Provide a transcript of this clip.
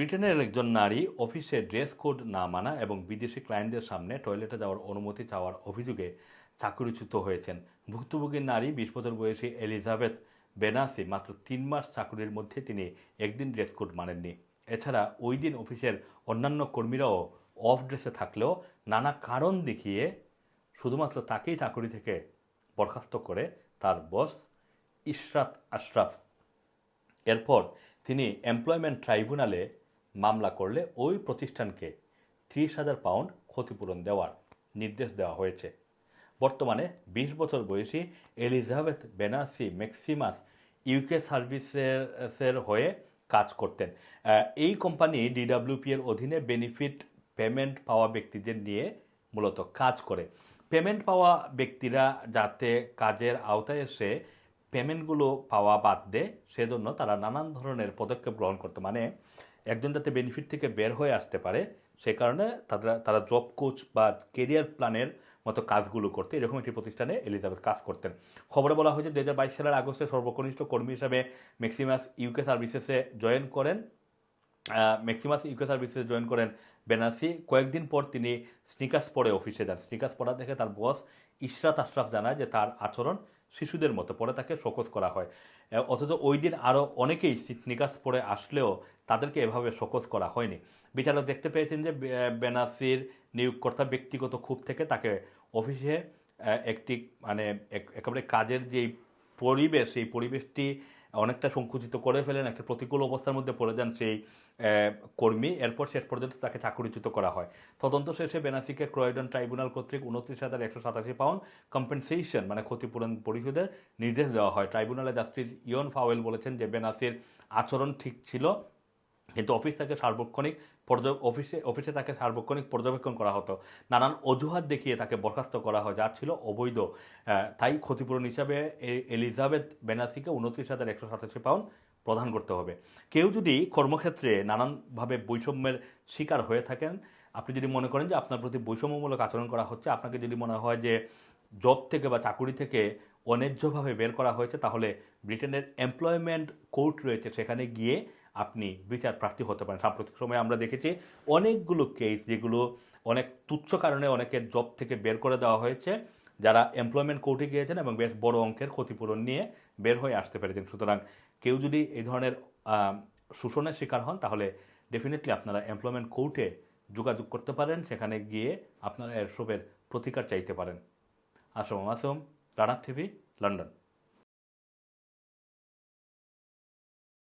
ব্রিটেনের একজন নারী অফিসে ড্রেস কোড না মানা এবং বিদেশি ক্লায়েন্টদের সামনে টয়লেটে যাওয়ার অনুমতি চাওয়ার অভিযোগে চাকরিচ্যুত হয়েছেন। ভুক্তভোগী নারী ২০ বছর বয়সী এলিজাবেথ বেনাসি মাত্র ৩ মাস চাকরির মধ্যে তিনি একদিন ড্রেস কোড মানেননি। এছাড়া ওই দিন অফিসের অন্যান্য কর্মীরাও অফ ড্রেসে থাকলেও নানা কারণ দেখিয়ে শুধুমাত্র তাকেই চাকরি থেকে বরখাস্ত করে তার বস ইশরাত আশরাফ। এরপর তিনি এমপ্লয়মেন্ট ট্রাইব্যুনালে মামলা করলে ওই প্রতিষ্ঠানকে ৩০,০০০ পাউন্ড ক্ষতিপূরণ দেওয়ার নির্দেশ দেওয়া হয়েছে। বর্তমানে ২০ বছর বয়সী এলিজাবেথ বেনাসি ম্যাক্সিমাস ইউকে সার্ভিসেসের হয়ে কাজ করতেন। এই কোম্পানি ডিডাব্লিউপি এর অধীনে বেনিফিট পেমেন্ট পাওয়া ব্যক্তিদের নিয়ে মূলত কাজ করে। পেমেন্ট পাওয়া ব্যক্তিরা যাতে কাজের আওতায় এসে পেমেন্টগুলো পাওয়া বাদ দেয় সেজন্য তারা নানান ধরনের পদক্ষেপ গ্রহণ করতে, মানে একজন যাতে বেনিফিট থেকে বের হয়ে আসতে পারে সে কারণে তারা জব কোচ বা কেরিয়ার প্ল্যানের মতো কাজগুলো করতে এরকম একটি প্রতিষ্ঠানে এলিজাবেথ কাজ করতেন। খবরে বলা হয়েছে ২০২২ সালের আগস্টে সর্বকনিষ্ঠ কর্মী হিসাবে ম্যাক্সিমাস ইউকে সার্ভিসেসে জয়েন করেন। বেনাসি। কয়েকদিন পর তিনি স্নিকার্স পরে অফিসে যান। স্নিকার্স পরা দেখে তার বস ইশরাত আশরাফ জানায় যে তার আচরণ শিশুদের মতো, পরে তাকে শোকজ করা হয়। অথচ ওই দিন আরও অনেকেই স্নিকার্স পরে আসলেও তাদেরকে এভাবে শোকজ করা হয়নি। বিচারক দেখতে পেয়েছেন যে বেনাসির নিয়োগকর্তা ব্যক্তিগত ক্ষোভ থেকে তাকে অফিসে একটি মানে একেবারে কাজের যেই পরিবেশ সেই পরিবেশটি অনেকটা সংকুচিত করে ফেলেন, একটা প্রতিকূল অবস্থার মধ্যে পড়ে যান সেই কর্মী। এরপর শেষ পর্যন্ত তাকে চাকরিচ্যুত করা হয়। তদন্ত শেষে বেনাসিকে ক্রয়ডন ট্রাইব্যুনাল কর্তৃক ২৯,১৮৭ পাউন্ড কম্পেনসেশন মানে ক্ষতিপূরণ পরিশোধের নির্দেশ দেওয়া হয়। ট্রাইব্যুনালে জাস্টিস ইয়ন ফাওয়েল বলেছেন যে বেনাসির আচরণ ঠিক ছিল, কিন্তু অফিসে তাকে সার্বক্ষণিক পর্যবেক্ষণ করা হতো। নানান অজুহাত দেখিয়ে তাকে বরখাস্ত করা হয় যা ছিল অবৈধ। তাই ক্ষতিপূরণ হিসাবে এলিজাবেথ বেনাসিকে ২৯,১৮৭ পাউন্ড প্রদান করতে হবে। কেউ যদি কর্মক্ষেত্রে নানানভাবে বৈষম্যের শিকার হয়ে থাকেন, আপনি যদি মনে করেন যে আপনার প্রতি বৈষম্যমূলক আচরণ করা হচ্ছে, আপনাকে যদি মনে হয় যে জব থেকে বা চাকুরি থেকে অন্যায্যভাবে বের করা হয়েছে, তাহলে ব্রিটেনের এমপ্লয়মেন্ট কোর্ট রয়েছে, সেখানে গিয়ে আপনি বিচার প্রার্থী হতে পারেন। সাম্প্রতিক সময়ে আমরা দেখেছি অনেকগুলো কেস যেগুলো অনেক তুচ্ছ কারণে অনেকের জব থেকে বের করে দেওয়া হয়েছে, যারা এমপ্লয়মেন্ট কোর্টে গিয়েছেন এবং বেশ বড় অঙ্কের ক্ষতিপূরণ নিয়ে বের হয়ে আসতে পেরেছেন। সুতরাং কেউ যদি এই ধরনের শোষণের শিকার হন তাহলে ডেফিনেটলি আপনারা এমপ্লয়মেন্ট কোর্টে যোগাযোগ করতে পারেন, সেখানে গিয়ে আপনারা এসবের প্রতিকার চাইতে পারেন। Assam Masum, Rana TV, London.